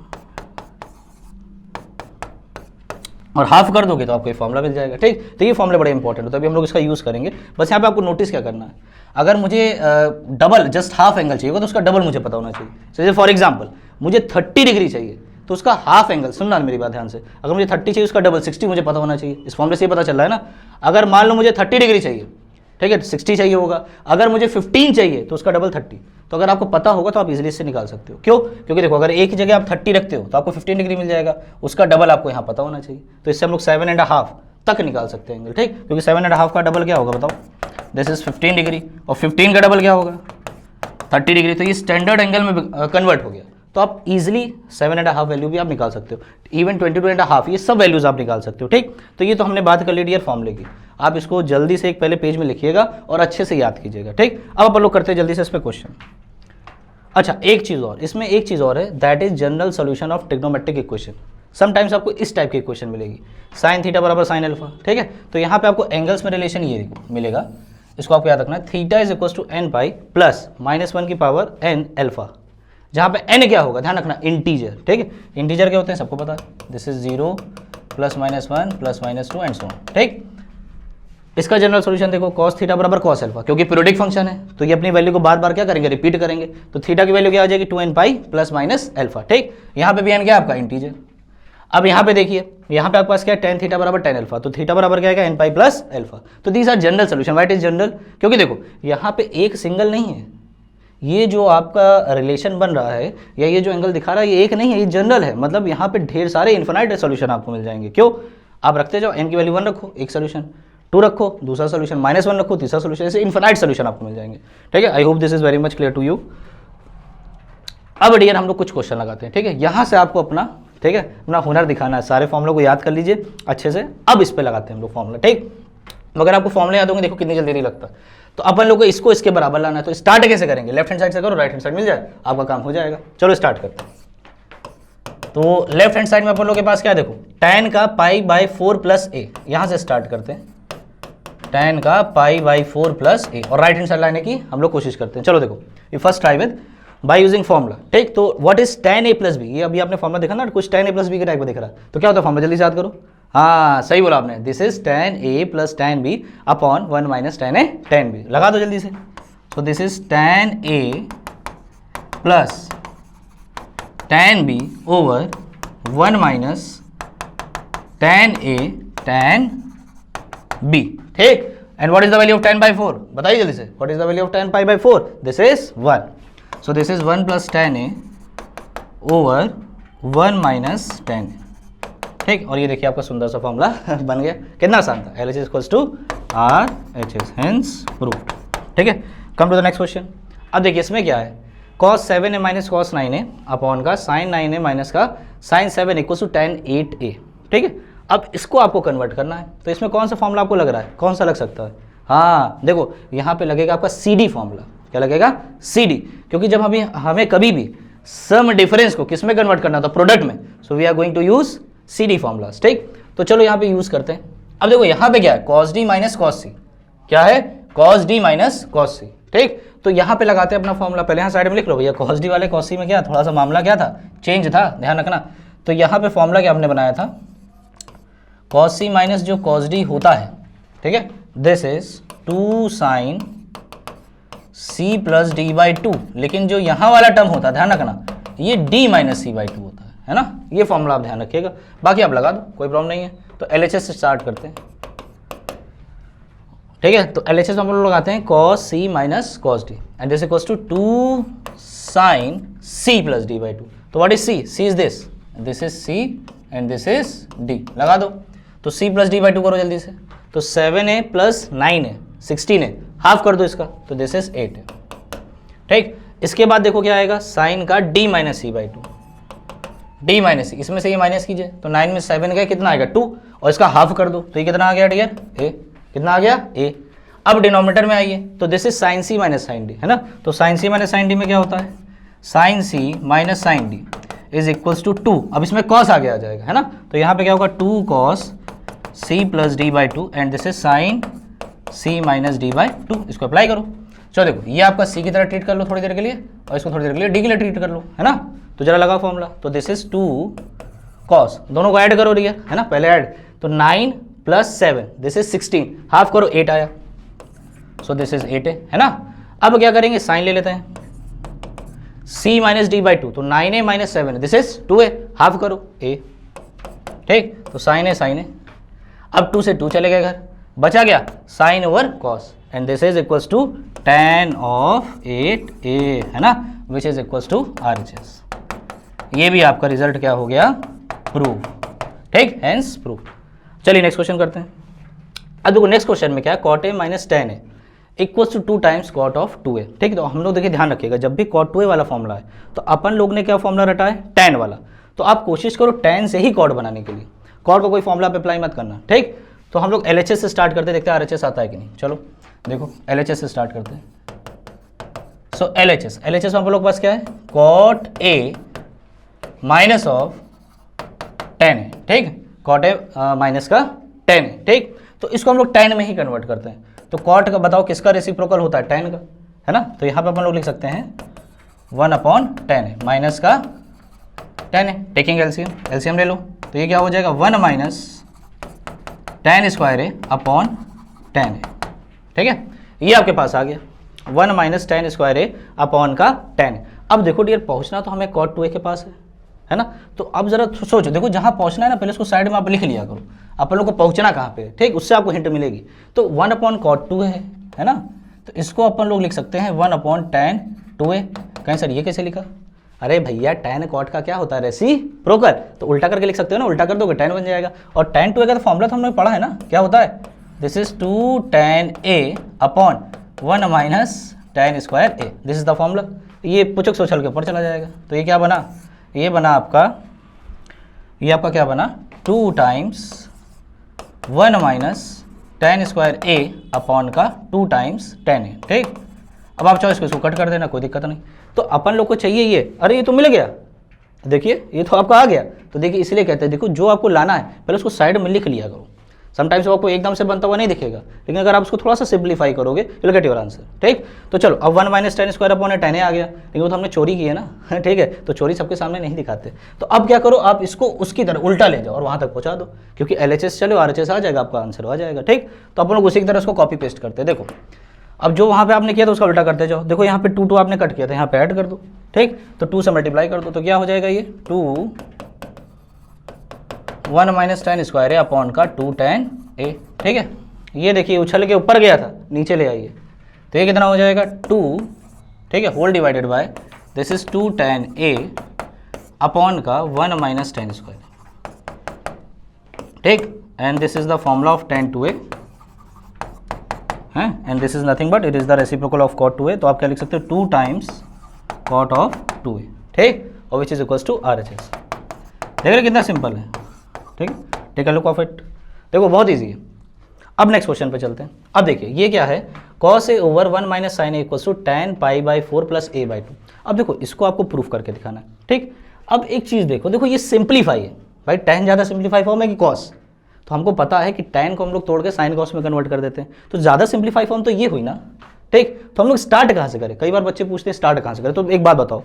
और हाफ कर दोगे तो आपको ये फॉर्मूला मिल जाएगा, ठीक। तो ये फॉर्मूला बड़े इंपॉर्टेंट होता है, अभी हम लोग इसका यूज़ करेंगे। बस यहाँ पे आपको नोटिस क्या करना है, अगर मुझे डबल जस्ट हाफ एंगल चाहिए होगा तो उसका डबल मुझे पता होना चाहिए। जैसे फॉर एग्जांपल मुझे 30 डिग्री चाहिए तो उसका हाफ एंगल, सुनना मेरी बात ध्यान से, अगर मुझे 30 चाहिए उसका डबल 60 मुझे पता होना चाहिए। इस फॉर्मूले से ये पता चल रहा है ना। अगर मान लो मुझे 30 डिग्री चाहिए, ठीक है, 60 चाहिए होगा। अगर मुझे 15 चाहिए तो उसका डबल 30। तो अगर आपको पता होगा तो आप इजीली इससे निकाल सकते हो। क्यों? क्योंकि देखो अगर एक ही जगह आप 30 रखते हो तो आपको 15 डिग्री मिल जाएगा, उसका डबल आपको यहाँ पता होना चाहिए। तो इससे हम लोग 7.5 तक निकाल सकते हैं एंगल, ठीक। क्योंकि 7.5 का डबल क्या होगा बताओ, दिस इज 15 डिग्री, और 15 का डबल क्या होगा 30 डिग्री। तो ये स्टैंडर्ड एंगल में कन्वर्ट हो गया। तो आप इजीली 7.5 वैल्यू भी आप निकाल सकते हो, इवन 22.5, ये सब वैल्यूज आप निकाल सकते हो, ठीक। तो ये तो हमने बात कर ली डियर फॉर्मूले की। आप इसको जल्दी से एक पहले पेज में लिखिएगा और अच्छे से याद कीजिएगा, ठीक। अब अपन लोग करते हैं जल्दी से इस पे क्वेश्चन। अच्छा, एक चीज़ और, इसमें एक चीज़ और है, that is general solution of trigonometric equation. Sometimes आपको इस टाइप की इक्वेशन मिलेगी, साइन थीटा बराबर साइन अल्फा, ठीक है। तो यहाँ पे आपको एंगल्स में रिलेशन ये मिलेगा, इसको आपको याद रखना है, theta is equal to n pi plus -1 की पावर एन अल्फा, जहाँ पे n क्या होगा ध्यान रखना, इंटीजर, ठीक है। इंटीजर क्या होते हैं सबको पता है, this is 0 +-1 +-2 and so on, ठीक। इसका जनरल सॉल्यूशन देखो, cos थीटा बराबर cos अल्फा, क्योंकि पीरियोडिक फंक्शन है तो ये अपनी वैल्यू को बार बार क्या करेंगे, रिपीट करेंगे। तो थीटा की वैल्यू क्या आ जाएगी 2n पाई प्लस अल्फा, ठीक। यहाँ पे भी n क्या है आपका इंटीजर। अब यहाँ पे देखिए, यहाँ पे आपके पास क्या है, tan थीटा बराबर tan अल्फा, तो थीटा बराबर क्या है n पाई प्लस अल्फा। तो these are general solution. What is general? क्योंकि देखो यहाँ पे एक सिंगल नहीं है, ये जो आपका रिलेशन बन रहा है या ये जो एंगल दिखा रहा है ये एक नहीं है, ये जनरल है। मतलब यहाँ पे ढेर सारे इन्फिनाइट सोल्यूशन आपको मिल जाएंगे। क्यों? आप रखते जाओ, n की वैल्यू 1 रखो एक सोल्यूशन, 2 रखो दूसरा सोल्यूशन, -1 रखो तीसरा सोल्यूशन, ऐसे इन्फिनाइट सोल्यूशन आपको मिल जाएंगे, ठीक है। I hope this is very much clear to you. अब डियर हम लोग कुछ क्वेश्चन लगाते हैं, ठीक है। यहाँ से आपको अपना, ठीक है, अपना हुनर दिखाना है। सारे फॉर्मूलों को याद कर लीजिए अच्छे से। अब इस पे लगाते हैं हम लोग फॉर्मूला, ठीक। मगर आपको फॉर्मूले याद होंगे, देखो कितनी जल्दी नहीं लगता। तो अपन लोग को इसको इसके बराबर लाना है। तो स्टार्ट कैसे करेंगे, लेफ्ट हैंड साइड से करो, राइट हैंड साइड मिल जाए, आपका काम हो जाएगा। चलो स्टार्ट करते हैं। तो लेफ्ट हैंड साइड में अपन लोग के पास क्या है, देखो tan का π/4 + a, यहाँ से स्टार्ट करते हैं, tan का π/4 + a, और राइट हैंड साइड लाने की हम लोग कोशिश करते हैं। चलो देखो, ये first try with by using formula, ठीक। तो what is tan a + b, ये अभी आपने फॉर्मूला देखा ना, कुछ tan a + b के टाइप में दिख रहा है। तो क्या होता है फॉर्मूला, जल्दी से याद करो। हाँ सही बोला आपने, दिस इज tan a + tan b upon 1 - tan a tan b, लगा दो जल्दी से। तो दिस इज tan a + tan b over 1 - tan a tan b, ठीक। And what is the value of tan /4, बताइए जल्दी से, what is the value of tan π/4, this is 1। So this is 1 + tan a over 1 - tan a, ठीक। और ये देखिए आपका सुंदर सा फॉर्मूला बन गया। कितना आसान था, LHS = RHS, हेंस प्रूव्ड, ठीक है। Come to the next question. अब देखिए इसमें क्या है, cos 7a - cos 9a upon का sin 9a माइनस का sin 7 = tan 8a, ठीक है। अब इसको आपको कन्वर्ट करना है। तो इसमें कौन सा फॉर्मूला आपको लग रहा है, कौन सा लग सकता है? हाँ देखो यहाँ पे लगेगा आपका CD फॉर्मूला। क्या लगेगा? CD, क्योंकि जब हमें कभी भी सम डिफरेंस को किस में कन्वर्ट करना था, प्रोडक्ट में, so we are going to use CD formulas, ठीक। तो चलो यहाँ पे यूज करते हैं। अब देखो यहाँ पे क्या है, cos d - cos c, क्या है, cos d minus cos c। ठीक, तो यहाँ पे लगाते हैं अपना फॉर्मूला, पहले यहाँ साइड में लिख लो भैया, cos d वाले cos c में क्या थोड़ा सा मामला क्या था, चेंज था, ध्यान रखना। तो यहाँ पे फॉर्मूला क्या हमने बनाया था, cos c माइनस जो cos d होता है, ठीक है, this is 2 sin c plus D by two, लेकिन जो यहाँ वाला टर्म होता है ध्यान रखना, ये d minus C by two होता है ना, ये फॉर्मूला आप ध्यान रखिएगा, बाकी आप लगा दो, कोई प्रॉब्लम नहीं है। तो LHS से स्टार्ट करते हैं, ठीक है। तो LHS में हम लोग लगाते हैं cos c minus cos d and this equals to 2 sin c plus d by two. तो what is c, c is this is c and this is d, लगा दो। तो c plus d by two करो जल्दी से, तो 7a plus 9a 16a, half कर दो इसका, तो दिस इज 8 है। ठीक, इसके बाद देखो क्या आएगा, साइन का d minus C by two, d minus c, इसमें से ये माइनस कीजिए, तो 9 में 7 गया, कितना आएगा 2, और इसका हाफ कर दो, तो ये कितना आ गया डियर, a, कितना आ गया a। अब डिनोमिनेटर में आइए, तो this is sine c minus sine d, है ना। तो sine c minus sine d में क्या होता है, sine c minus sine d is equals to 2, अब इसमें cos आगे आ जाएगा, है ना। तो यहाँ पे क्या होगा, 2 cos c plus D by two and this is sine c minus D by two, इसको अप्लाई करो। चलो देखो, ये आपका c की तरह ट्रीट कर लो थोड़ी देर के लिए, और इसको थोड़ी देर के लिए d के लिए ट्रीट कर लो, है ना। तो जरा लगा फॉर्मूला, तो दिस इज 2 cos, दोनों को ऐड करो डियर, है ना, पहले ऐड, तो 9 प्लस 7 दिस इज 16, हाफ करो 8 आया, सो दिस इज 8 है ना। अब क्या करेंगे, साइन ले लेते हैं, c minus D by two, तो 9a minus 7 this is 2a, half करो a। ठीक, तो साइन है, अब 2 से 2 चले गए घर, बचा गया sine over cos and this is equals to tan of 8a, है ना, which is equals to RHS। ये भी आपका रिजल्ट क्या हो गया, प्रूव। ठीक, हेंस प्रूव। चलिए नेक्स्ट क्वेश्चन करते हैं। अब देखो नेक्स्ट क्वेश्चन में क्या है, cot a minus tan a equals to 2 times cot of 2a। ठीक है, तो हम लोग देखिए ध्यान रखिएगा, जब भी cot 2a वाला फॉर्मूला है तो अपन लोग ने क्या फॉर्मूला रटा है, tan वाला, तो आप कोशिश करो tan से ही cot बनाने के लिए, cot को कोई फॉर्मूला पे अप्लाई मत करना। ठीक, तो हम लोग LHS से स्टार्ट करते हैं, देखते हैं RHS आता है कि नहीं। चलो देखो LHS से स्टार्ट करते हैं। सो LHS में हम लोग के पास क्या है, cot a minus of tan है। ठीक, cot a माइनस का tan है। ठीक, तो इसको हम लोग tan में ही कन्वर्ट करते हैं। तो cot का बताओ किसका रेसिप्रोकल होता है, tan का, है ना। तो यहाँ पे अपन लोग लिख सकते हैं 1/tan है, माइनस का tan है, टेकिंग एलसीएम ले लो, तो ये क्या हो जाएगा 1 माइनस tan स्क्वायर है अपॉन tan है। ठीक है, ये आपके पास आ गया 1 माइनस tan स्क्वायर है अपॉन का tan है। अब देखो डियर, पहुंचना तो हमें cot 2a के पास है ना। तो अब जरा सोचो, देखो जहाँ पहुंचना है ना, पहले उसको साइड में आप लिख लिया करो, अपन लोग को पहुंचना कहाँ पे है। ठीक, उससे आपको हिंट मिलेगी। तो 1/cot 2 है ना, तो इसको अपन लोग लिख सकते हैं 1/tan 2a। कहीं सर ये कैसे लिखा, अरे भैया tan cot का क्या होता है, रेसिप्रोकल, तो उल्टा करके लिख सकते हो ना, उल्टा कर दोगे tan बन जाएगा। और tan 2a का तो फॉर्मूला तो हमने पढ़ा है ना, क्या होता है, this is 2 tan a upon 1 minus tan square a, this is the formula. ये पुचक सोचल के ऊपर चला जाएगा, तो ये क्या बना, ये बना आपका, ये आपका क्या बना 2 times 1 minus tan square a upon का 2 टाइम्स tan a। ठीक, अब आप चाहो इसको कट कर देना, कोई दिक्कत नहीं। तो अपन लोग को चाहिए ये, अरे ये तो मिल गया, देखिए ये तो आपका आ गया। तो देखिए इसलिए कहते हैं, देखो जो आपको लाना है पहले उसको साइड में लिख लिया करो। समटाइम्स वो आपको एकदम से बनता हुआ नहीं दिखेगा, लेकिन अगर आप उसको थोड़ा सा सिंप्लीफाई करोगे you will get your answer. ठीक, तो चलो अब 1 minus tan square upon tan आ गया, लेकिन वो तो हमने चोरी की है ना। ठीक है, तो चोरी सबके सामने नहीं दिखाते। तो अब क्या करो, आप इसको उसकी तरह उल्टा ले जाओ और वहाँ तक पहुँचा दो, क्योंकि LHS चलो RHS आ जाएगा, आपका आंसर आ जाएगा। ठीक, तो अपन लोग उसी की तरह उसको कॉपी पेस्ट करते हैं। देखो अब जो वहाँ पे आपने किया था उसका उल्टा करते जाओ। देखो यहाँ पे 2 आपने कट किया था, यहाँ पे ऐड कर दो। ठीक, तो 2 से मल्टीप्लाई कर दो, तो क्या हो जाएगा ये 2 1 माइनस tan स्क्वायर है अपॉन का 2 tan a। ठीक है, ये देखिए उछल के ऊपर गया था, नीचे ले आइए, तो ये कितना हो जाएगा 2, ठीक है, whole divided by this is 2 tan a upon का 1 माइनस tan स्क्वायर। ठीक, and this is the formula of tan 2a है, and this is nothing but it is the reciprocal of cot 2a। तो आप क्या लिख सकते हो 2 times cot of 2a। ठीक, और which is equals to RHS। देख रहे कितना सिंपल है। ठीक, take a look of it, देखो बहुत इजी है। अब नेक्स्ट क्वेश्चन पे चलते हैं। अब देखिए ये क्या है, cos a over 1 minus sine a equals to tan pi by 4 plus a by 2। अब देखो इसको आपको प्रूफ करके दिखाना है। ठीक, अब एक चीज़ देखो, देखो ये सिंप्लीफाई है भाई, tan ज़्यादा सिंप्लीफाई फॉर्म है कि cos, तो हमको पता है कि tan को हम लोग तोड़ के साइन कॉस में कन्वर्ट कर देते हैं, तो ज़्यादा सिंप्लीफाई फॉर्म तो ये हुई ना, ठीक। तो हम लोग स्टार्ट कहाँ से करें, कई बार बच्चे पूछते हैं स्टार्ट कहाँ से करें। तो एक बात बताओ,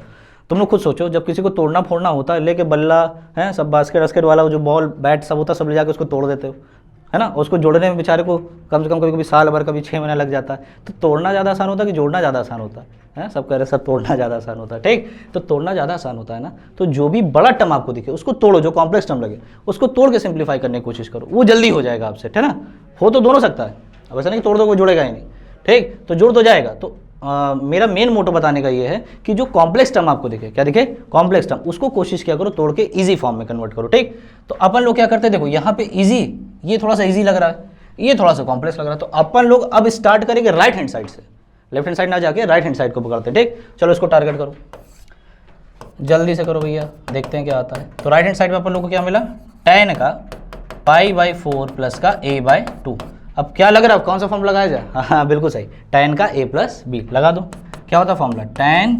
तुम लोग खुद सोचो, जब किसी को तोड़ना फोड़ना होता है, लेके बल्ला है सब बास्केट वास्केट वाला जो बॉल बैट सब होता है सब ले जाकर उसको तोड़ देते हो, है ना। उसको जोड़ने में बेचारे को कम से कम कभी कभी साल भर, कभी 6 महीना लग जाता है। तो तोड़ना ज़्यादा आसान होता है कि जोड़ना ज़्यादा आसान होता है? सब कह रहे सर तोड़ना ज़्यादा आसान होता है, ठीक। तो तोड़ना ज़्यादा आसान होता है ना, तो जो भी बड़ा टर्म आपको दिखे उसको तोड़ो, जो कॉम्प्लेक्स टर्म लगे उसको तोड़ के सिंप्लीफाई करने की कोशिश करो, वो जल्दी हो जाएगा आपसे, है ना। हो तो दोनों सकता है, अब ऐसा नहीं तोड़ दो कोई जोड़ेगा ही नहीं, ठीक। तो जुड़ तो जाएगा। तो मेरा मेन मोटो बताने का ये है कि जो कॉम्प्लेक्स टर्म आपको दिखे, क्या दिखे, कॉम्प्लेक्स टर्म, उसको कोशिश किया करो तोड़ के इजी फॉर्म में कन्वर्ट करो, ठीक। तो अपन लोग क्या करते हैं, देखो यहाँ पे इजी, ये थोड़ा सा इजी लग रहा है, ये थोड़ा सा कॉम्प्लेक्स लग रहा है, तो अपन लोग अब स्टार्ट करेंगे राइट हैंड साइड से, लेफ्ट हैंड साइड ना जाके राइट हैंड साइड को पकड़ते हैं, ठीक। चलो इसको टारगेट करो, जल्दी से करो भैया, देखते हैं क्या आता है। तो राइट हैंड साइड में अपन लोग को क्या मिला, tan का π/4 प्लस का a/2। अब क्या लग रहा है, कौन सा फॉर्म लगाया जाए, हाँ बिल्कुल सही, tan का a प्लस बी लगा दो। क्या होता है formula, tan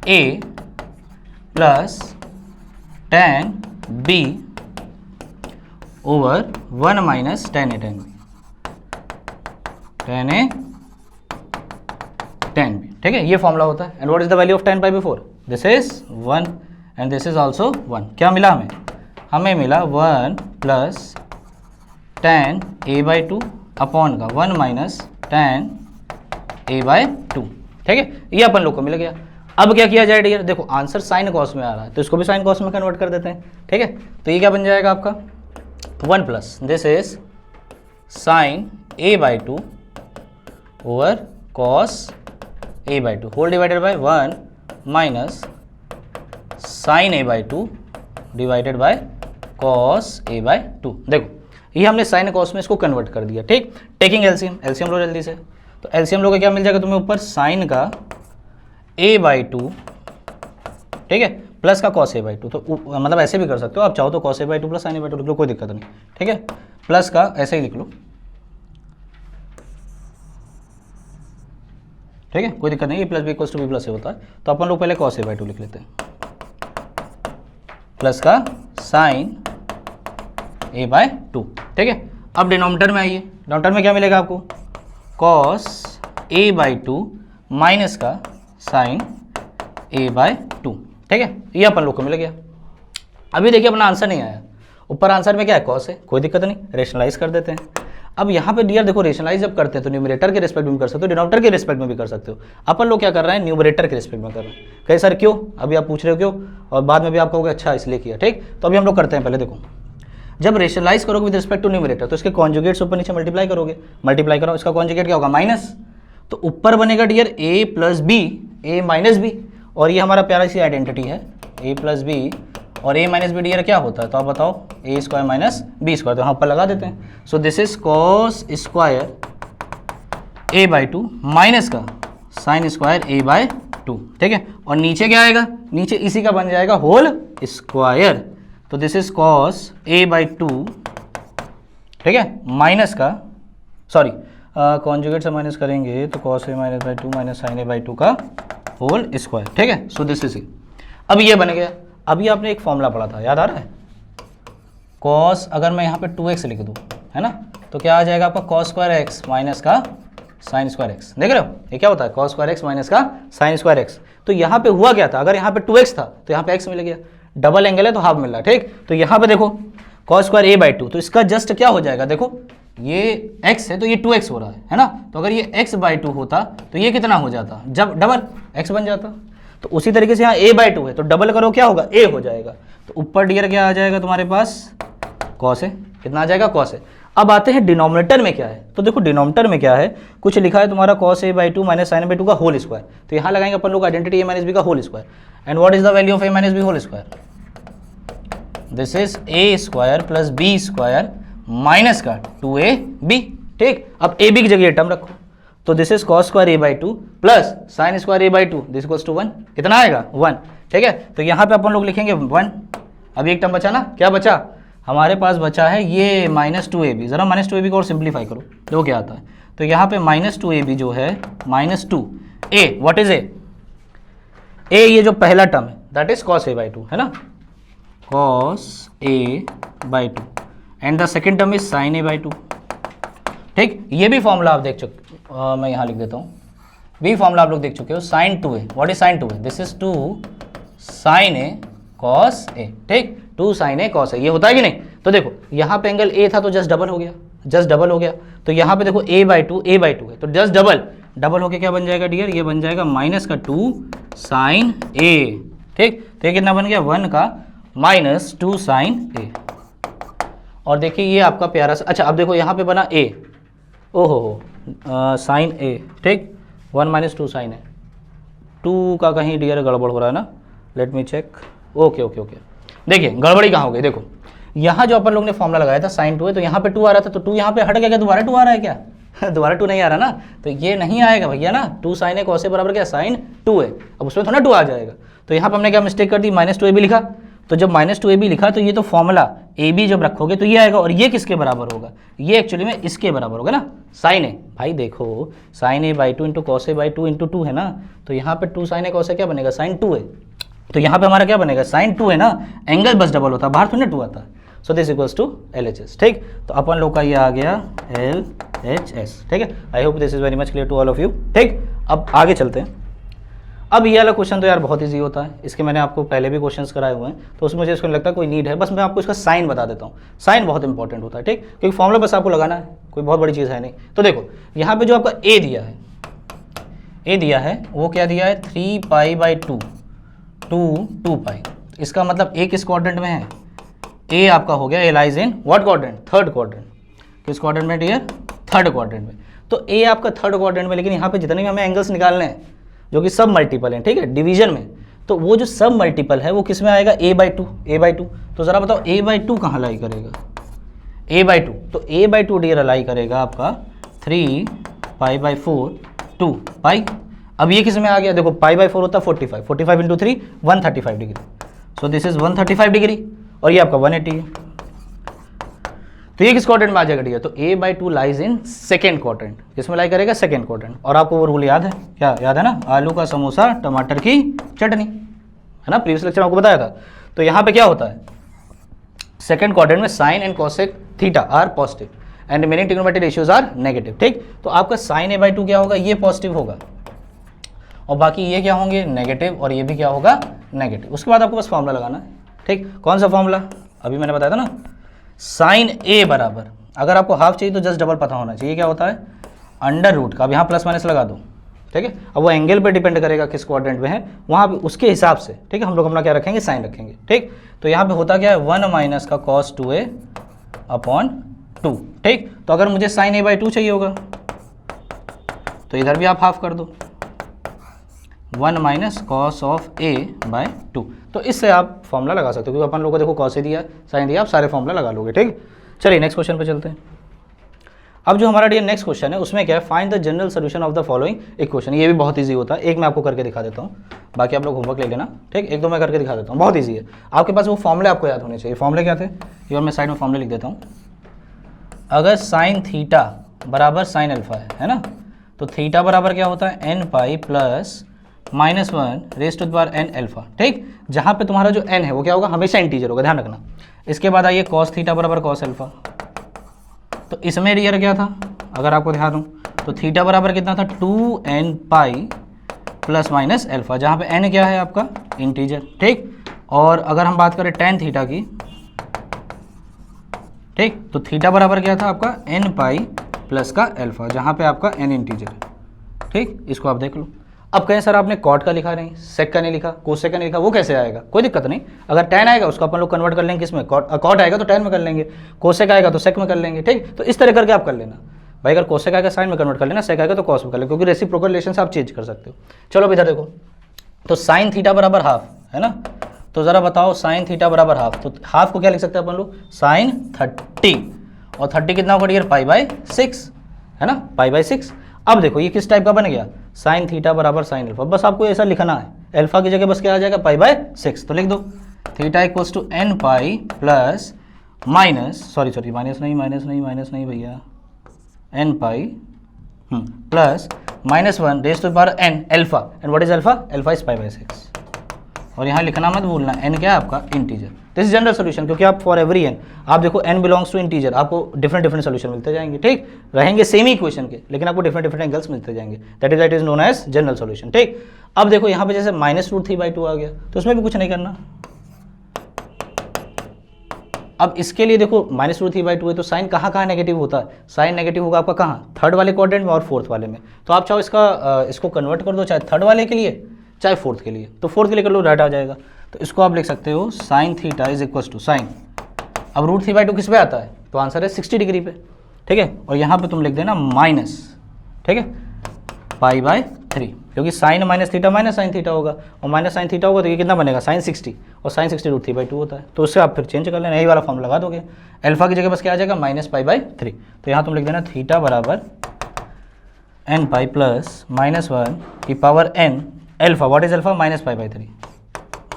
a plus tan b over 1 minus tan a tan b, tan a tan b, ठीक है, ये फॉर्मूला होता है। And what is the value of tan π/4, this is 1 and this is also 1। क्या मिला हमें मिला 1 प्लस tan a/2 अपॉन का 1 माइनस tan a/2, ठीक है, ये अपन लोग को मिल गया। अब क्या किया जाए डियर, देखो आंसर साइन कॉस में आ रहा है तो इसको भी साइन कॉस में कन्वर्ट कर देते हैं, ठीक है। तो ये क्या बन जाएगा आपका 1 plus this is sine a/2 over cos a/2 whole divided by 1 minus sine a/2 divided by cos a/2। देखो ये हमने साइन कॉस में इसको कन्वर्ट कर दिया, ठीक। टेकिंग एलसीएम, एलसीएम लो जल्दी से। तो एलसीएम लो क्या मिल जाएगा तुम्हें, ऊपर साइन का a/2, ठीक है, प्लस का कॉस a/2। तो मतलब ऐसे भी कर सकते हो आप, चाहो तो cos a/2 plus sign a/2 लिख लो, कोई दिक्कत नहीं, ठीक है। प्लस का ऐसे ही लिख लो, ठीक है, कोई दिक्कत नहीं, plus B equals to b plus a होता है। तो अपन लोग पहले कॉस a/2 लिख लेते हैं, प्लस का साइन a/2, ठीक है। अब डिनोमिनेटर में आइए, डिनोमिनेटर में क्या मिलेगा आपको, कॉस a/2 माइनस का साइन a/2, ठीक है, ये अपन लोग को मिल गया। अभी देखिए अपना आंसर नहीं आया, ऊपर आंसर में क्या है, कॉस है, कोई दिक्कत नहीं, रेशनलाइज कर देते हैं। अब यहाँ पे डियर देखो रेशनलाइज जब करते हैं तो न्यूमरेटर के रिस्पेक्ट में भी कर सकते हो, डिनोमिनेटर के रिस्पेक्ट में भी कर सकते हो। अपन लोग क्या कर रहे हैं, न्यूमरेटर के रिस्पेक्ट में कर रहे हैं। कहीं सर क्यों, अभी आप पूछ रहे हो क्यों, और बाद में भी आप कहोगे अच्छा इसलिए किया, ठीक। तो अभी हम लोग करते हैं, पहले देखो जब रेशनलाइज करोगे विद रिस्पेक्ट टू न्यूमरेटर तो इसके कॉन्जुगेट्स ऊपर नीचे मल्टीप्लाई करोगे, मल्टीप्लाई करो, इसका कॉन्जुगेट क्या होगा, माइनस। तो ऊपर बनेगा dear a plus B, a minus B, और ये हमारा प्यारा सी आइडेंटिटी है a प्लस बी, और a माइनस बी डियर क्या होता है, तो आप बताओ, a square minus B square, तो यहाँ ऊपर लगा देते हैं। So this is cos square a/2 minus का साइन स्क्वायर a/2, ठीक है। और नीचे क्या आएगा, नीचे इसी का बन जाएगा होल स्क्वायर, तो दिस इज कॉस a/2, ठीक है, माइनस का, सॉरी कॉन्जुगेट से माइनस करेंगे तो cos a minus by 2 minus sine a/2 का होल स्क्वायर, ठीक है। So this is it. अब ये बन गया। अभी आपने एक फॉर्मूला पढ़ा था, याद आ रहा है, कॉस अगर मैं यहाँ पे 2x लिख दूँ, है ना, तो क्या आ जाएगा आपका कॉस स्क्वायर एक्स माइनस का साइन स्क्वायर एक्स। देख रहे हो ये क्या होता है, कॉस स्क्वायर एक्स माइनस का साइन स्क्वायर एक्स। तो यहाँ पे हुआ क्या था, अगर यहाँ पे 2x था तो यहाँ पे x मिल गया, डबल एंगल है तो हाफ मिल रहा है, ठीक। तो यहाँ पे देखो कॉस स्क्वायर a/2, तो इसका जस्ट क्या हो जाएगा, देखो ये x है तो ये 2x हो रहा है ना। तो अगर ये x/2 होता तो ये कितना हो जाता, जब डबल x बन जाता। तो उसी तरीके से यहाँ a/2 है तो डबल करो क्या होगा, a हो जाएगा। तो ऊपर डियर क्या आ जाएगा तुम्हारे पास, कॉस है, कितना आ जाएगा, कॉस है। अब आते हैं डिनोमिनेटर में क्या है, तो देखो डिनोमिनेटर में क्या है, कुछ लिखा है तुम्हारा cos a/2 minus sine a/2 का होल स्क्वायर। तो यहाँ लगाएंगे अपन लोग आइडेंटिटी a माइनस बी का whole square. And what is the value of a minus B whole square, this is a square plus B square minus का 2ab, ठीक। अब ab की जगह टर्म रखो, तो this is cos square a/2 plus sine square a/2, this equals to 1, कितना आएगा 1, ठीक है। तो यहाँ पे अपन लोग लिखेंगे 1। अब एक टर्म बचा ना, क्या बचा हमारे पास, बचा है ये -2ab। जरा -2ab को और सिंप्लीफाई करो, देखो क्या आता है। तो यहाँ पे -2ab जो है, -2a, व्हाट इज a, ये जो पहला टर्म है दैट इज कॉस a/2, है ना, cos a/2। And the second term is sine A by to. ठीक, ये भी फॉर्मूला आप देख चुके, मैं यहाँ लिख देता हूँ, भी फॉर्मूला आप लोग देख चुके हो, sine two a. What is sine two a? This is two sine A cos a. ठीक, two sine A cos a, ये होता है कि नहीं? तो देखो यहाँ पे एंगल ए था तो जस्ट डबल हो गया, जस्ट डबल हो गया। तो यहाँ पे देखो ए बाई टू है, तो जस्ट डबल, डबल होके क्या बन जाएगा डियर? ये बन जाएगा माइनस का टू साइन ए। ठीक, तो ये कितना बन गया? 1 का माइनस टू साइन ए। और देखिए ये आपका प्यारा सा, अच्छा अब देखो यहाँ पे बना ए, ओहो साइन ए। ठीक, 1 माइनस टू साइन ए, 2 का कहीं डियर गड़बड़ हो रहा है ना, let me check. Okay okay okay, देखिए गड़बड़ी कहाँ हो गई? देखो यहाँ जो अपन लोग ने फॉर्मूला लगाया था साइन टू है, तो यहाँ पे 2 आ रहा था, तो 2 यहाँ पे हट गया, क्या दोबारा 2 आ रहा है क्या? दोबारा 2 नहीं आ रहा ना, तो ये नहीं आएगा भैया ना। 2 साइन ए कॉस ए बराबर क्या? साइन 2 है। अब उसमें थोड़ा 2 आ जाएगा, तो यहाँ पर हमने क्या मिस्टेक कर दी? माइनस 2 ए भी लिखा। तो जब माइनस 2 ए बी लिखा तो ये तो फॉर्मूला ए बी जब रखोगे तो ये आएगा, और ये किसके बराबर होगा? ये एक्चुअली में इसके बराबर होगा ना, साइन ए। भाई देखो sine A by two into cos A by two into 2 है ना, तो यहाँ पे 2 साइन ए कॉस ए क्या बनेगा? साइन 2 है। तो यहाँ पे हमारा क्या बनेगा? साइन 2 है ना, एंगल बस डबल होता है, बाहर थोड़ी ना 2 आता है। So this equals to LHS। ठीक, तो अपन लोग का ये आ गया LHS। ठीक है, I hope this is very much clear to all of you. ठीक, अब आगे चलते हैं। अब ये वाला क्वेश्चन तो यार बहुत ईजी होता है, इसके मैंने आपको पहले भी क्वेश्चंस कराए हुए हैं, तो उसमें मुझे इसको नहीं लगता कोई नीड है, बस मैं आपको इसका साइन बता देता हूँ। साइन बहुत इंपॉर्टेंट होता है, ठीक, क्योंकि फॉर्मूला बस आपको लगाना है, कोई बहुत बड़ी चीज़ है नहीं। तो देखो यहाँ पे जो आपका ए दिया है, ए दिया है वो क्या दिया है? 3 पाई बाई 2 2 पाई। इसका मतलब ए किस क्वाड्रेंट में है? ए आपका हो गया, a lies in what quadrant? Third quadrant. किस क्वाड्रेंट में डियर? थर्ड क्वाड्रेंट में। तो ए आपका थर्ड क्वाड्रेंट में, लेकिन यहाँ पे जितने भी हमें एंगल्स निकालने हैं जो कि सब मल्टीपल हैं, ठीक है, डिवीजन में, तो वो जो सब मल्टीपल है वो किस में आएगा? A by two. A by two, तो ज़रा बताओ ए बाई टू कहाँ लाई करेगा? ए बाई टू, तो ए बाई टू डियर लाई करेगा आपका 3 पाई बाई 4 2 पाई। अब ये किस में आ गया? देखो पाई बाई 4 होता है 45, 45 into 3 135 degree. So this is 135 degree, और ये आपका 180 है। तो ये किस क्वाड्रेंट में आ जाएगा डियर? तो a by two lies in second quadrant. किसमें लाई करेगा? Second quadrant. और आपको वो रूल याद है क्या? याद है ना, आलू का समोसा टमाटर की चटनी, है ना, प्रीवियस लेक्चर में आपको बताया था। तो यहाँ पे क्या होता है? सेकेंड क्वाड्रेंट में sine and cosec theta are positive and remaining trigonometric ratios are negative. ठीक, तो आपका साइन ए बाई टू क्या होगा? ये पॉजिटिव होगा, और बाकी ये क्या होंगे? नेगेटिव, और ये भी क्या होगा? नेगेटिव। उसके बाद आपको बस फॉर्मूला लगाना है। ठीक, कौन सा फॉर्मूला? अभी मैंने बताया था ना, साइन ए बराबर, अगर आपको हाफ चाहिए तो जस्ट डबल पता होना चाहिए, क्या होता है? अंडर रूट का। अब यहाँ प्लस माइनस लगा दो, ठीक है। अब वो एंगल पे डिपेंड करेगा किस क्वाड्रेंट में है, वहाँ पे उसके हिसाब से, ठीक है, हम लोग अपना क्या रखेंगे? साइन रखेंगे। ठीक, तो यहाँ पे होता क्या है? 1 माइनस का कॉस 2a अपॉन 2। ठीक, तो अगर मुझे साइन ए बाई 2 चाहिए होगा तो इधर भी आप हाफ कर दो, 1 minus cos of A by 2। तो इससे आप फॉर्मूला लगा सकते हो, क्योंकि अपन लोगों को देखो कॉस ए दिया, साइन दिया, आप सारे फॉर्मूला लगा लोगे। ठीक, चलिए नेक्स्ट क्वेश्चन पे चलते हैं। अब जो हमारा डियर नेक्स्ट क्वेश्चन है उसमें क्या है? Find the general solution of the following equation. ये भी बहुत ईजी होता है, एक मैं आपको करके दिखा देता हूँ, बाकी आप लोग होमवर्क ले लेना। ठीक, एक दो मैं करके दिखा देता हूँ, बहुत ईजी है। आपके पास वो फॉर्मूले आपको याद होने चाहिए। फॉर्मूले क्या थे ये, और मैं साइड में फॉर्मूले लिख देता हूँ। अगर साइन थीटा बराबर साइन अल्फा है ना, तो थीटा बराबर क्या होता है? N pi plus -1 raise to the power n alpha. ठीक, जहाँ पे तुम्हारा जो n है वो क्या होगा? हमेशा इंटीजर होगा, ध्यान रखना। इसके बाद आइए कॉस थीटा बराबर कॉस अल्फा। तो इसमें डियर क्या था, अगर आपको ध्यान हो तो थीटा बराबर कितना था? 2n पाई प्लस माइनस अल्फा, जहाँ पे n क्या है आपका? इंटीजर। ठीक, और अगर हम बात करें टेन थीटा की, ठीक, तो थीटा बराबर क्या था आपका? n पाई प्लस का अल्फा, जहाँ पे आपका n इंटीजर। ठीक, इसको आप देख लो। अब कहें सर आपने कॉट का लिखा नहीं, सेक का नहीं लिखा, कोसेक का नहीं लिखा, वो कैसे आएगा? कोई दिक्कत नहीं, अगर टैन आएगा उसको अपन लोग कन्वर्ट कर लेंगे किसमें? कॉट आएगा तो टैन में कर लेंगे, कोसेक आएगा तो सेक में कर लेंगे। ठीक, तो इस तरह करके आप कर लेना भाई। अगर कोसेक आएगा साइन में कन्वर्ट कर लेना, सेक आएगा तो कॉस में कर लेना, क्योंकि रेसिप्रोकल रिलेशन से आप चेंज कर सकते हो। चलो अब इधर देखो, तो साइन थीटा बराबर हाफ है ना, तो ज़रा बताओ साइन थीटा बराबर हाफ, तो हाफ को क्या लिख सकते हैं अपन लोग? साइन 30, और 30 कितना होगा डियर? पाई बाई 6 है ना, पाई बाई 6। अब देखो ये किस टाइप का बन गया? साइन थीटा बराबर साइन अल्फा। बस आपको ऐसा लिखना है, अल्फा की जगह बस क्या आ जाएगा? Pi by 6। तो लिख दो theta equals to n pi plus minus, sorry minus नहीं भैया, n pi plus -1 raise to the power n alpha. And what is alpha? Alpha is pi by 6। और यहाँ लिखना मत भूलना, n क्या है आपका? Integer. This is general solution, क्योंकि आप फॉर एवरी एन आप देखो n बिलोंग्स टू इंटीजर, आपको डिफरेंट डिफरेंट सोल्यूशन मिलते जाएंगे, ठीक रहेंगे सेम ही इक्वेशन के, लेकिन आपको डिफरेंट डिफरेंट एंगल्स मिलते जाएंगे, that is known as general solution, ठीक। अब देखो यहाँ पे जैसे -√3/2 आ गया, तो उसमें भी कुछ नहीं करना। अब इसके लिए देखो -√3/2 है, तो साइन कहाँ नेगेटिव होता है, साइन नेगेटिव होगा आपका कहाँ, थर्ड वाले क्वाड्रेंट में और फोर्थ वाले में। तो आप चाहो इसको कन्वर्ट कर दो, चाहे थर्ड वाले के लिए चाहे फोर्थ के लिए, तो फोर्थ के लिए कर लो, राइट आ जाएगा। तो इसको आप लिख सकते हो sine theta is equal to sine, अब √3/2 किस पे आता है, तो आंसर है 60 डिग्री पे, ठीक है। और यहाँ पे तुम लिख देना माइनस, ठीक है, π/3, क्योंकि sine minus theta minus sine theta होगा, और माइनस साइन थीटा होगा तो ये कितना बनेगा, साइन 60, और साइन 60 √3/2 होता है, तो उससे आप फिर चेंज कर लेना, यही वाला फॉर्म लगा दोगे, अल्फा की जगह बस क्या आ जाएगा, -π/3। तो यहाँ तुम लिख देना थीटा बराबर nπ प्लस -1 की power n alpha, what is alpha, -π/3,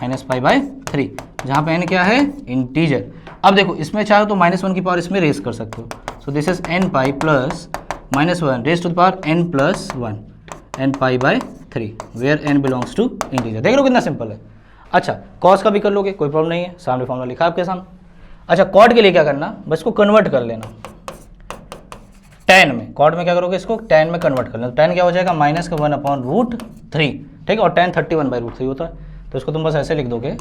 -π/3, जहाँ पे n क्या है, इंटीजर। अब देखो इसमें चाहो तो -1 की पावर इसमें रेस कर सकते हो, so this is nπ plus -1 raise to the power n plus 1 nπ/3 where n belongs to integer. देख लो कितना सिंपल है। अच्छा कॉस का भी कर लोगे, कोई प्रॉब्लम नहीं है, सामने फॉर्मूला लिखा आपके सामने। अच्छा कॉट के लिए क्या करना, बस इसको कन्वर्ट कर लेना tan में, कॉट में क्या करोगे, इसको tan में कन्वर्ट कर लेना, तो tan क्या हो जाएगा, -1/√3, ठीक है, और tan 31/√3 होता है, तो इसको तुम बस ऐसे लिख दोगे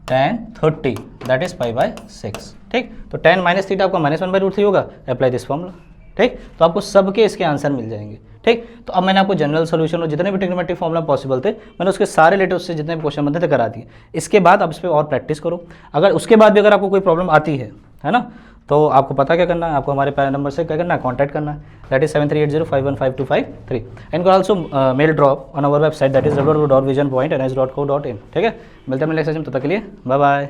tan 30 दैट इज π/6, ठीक। तो tan माइनस थीटा आपका -1/√3 होगा, अप्लाई दिस फॉर्मूला, ठीक। तो आपको सबके इसके आंसर मिल जाएंगे, ठीक। तो अब मैंने आपको जनरल सोल्यूशन और जितने भी ट्रिग्नोमेट्रिक फॉर्मूला पॉसिबल थे, मैंने उसके सारे रिलेटेड से जितने भी क्वेश्चन बनते थे करा दिए। इसके बाद आप इस पर और प्रैक्टिस करो, अगर उसके बाद भी अगर आपको कोई प्रॉब्लम आती है ना, तो आपको पता क्या करना है, आपको हमारे पहले नंबर से क्या करना है, कॉन्टैक्ट करना है, दैट इज 7380515253, एंड को also mail drop on our website that is www.visionpointns.co.in, ठीक है। मिलते हैं नेक्स्ट सेशन, तब तक के लिए बाय बाय।